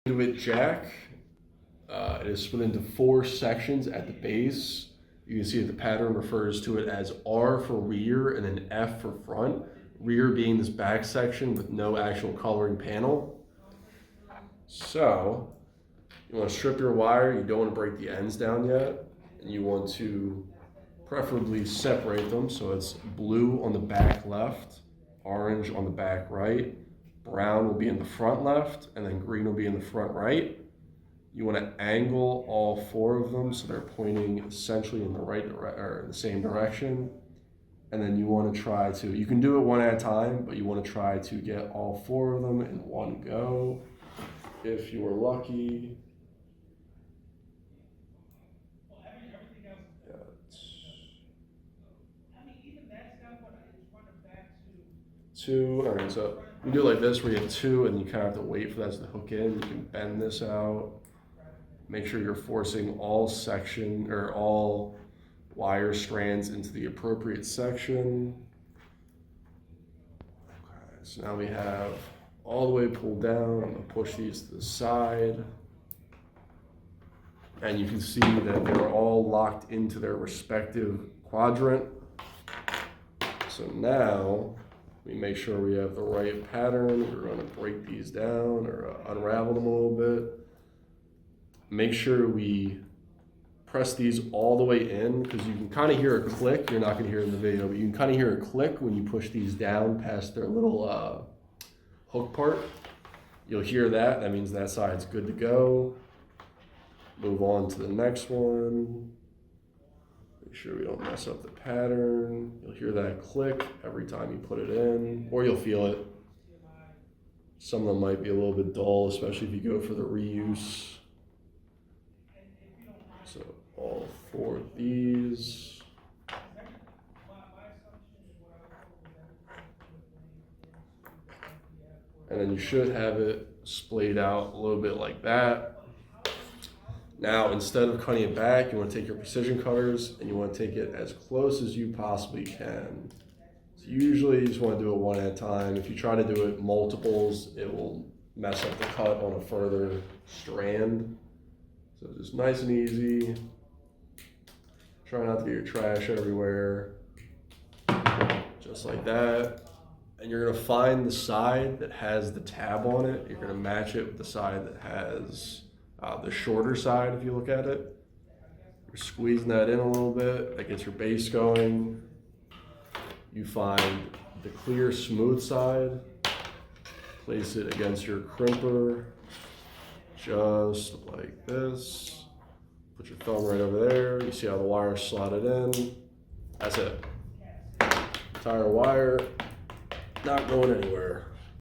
Panduit jack. It is split into 4 sections at the base. You can see that the pattern refers to it as R for rear and then F for front. Rear being this back section with no actual coloring panel. So you want to strip your wire. You don't want to break the ends down yet. And you want to preferably separate them. So it's blue on the back left, orange on the back right, brown will be in the front left, and then green will be in the front right. You want to angle all 4 of them so they're pointing essentially in the right or the same direction. And then you want to try to, you can do it one at a time, but you want to try to get all 4 of them in one go. If you are lucky. Two. All right, so you do it like this where you have 2 and you kind of have to wait for that to hook in. You can bend this out. Make sure you're forcing all section or all wire strands into the appropriate section. Okay, so now we have all the way pulled down. I'm gonna push these to the side. And you can see that they're all locked into their respective quadrant. So now we make sure we have the right pattern. We're going to break these down or unravel them a little bit. Make sure we press these all the way in because you can kind of hear a click. You're not going to hear it in the video, but you can kind of hear a click when you push these down past their little hook part. You'll hear that. That means that side's good to go. Move on to the next one. Make sure we don't mess up the pattern. You'll hear that click every time you put it in, or you'll feel it. Some of them might be a little bit dull, especially if you go for the reuse. So all 4 of these. And then you should have it splayed out a little bit like that. Now, instead of cutting it back, you want to take your precision cutters and you want to take it as close as you possibly can. So usually you just want to do it one at a time. If you try to do it multiples, it will mess up the cut on a further strand. So just nice and easy. Try not to get your trash everywhere. Just like that. And you're going to find the side that has the tab on it. You're going to match it with the side that has the shorter side. If you look at it, you're squeezing that in a little bit. That gets your base going. You find the clear, smooth side. Place it against your crimper, just like this. Put your thumb right over there. You see how the wire slotted in. That's it. Entire wire, not going anywhere.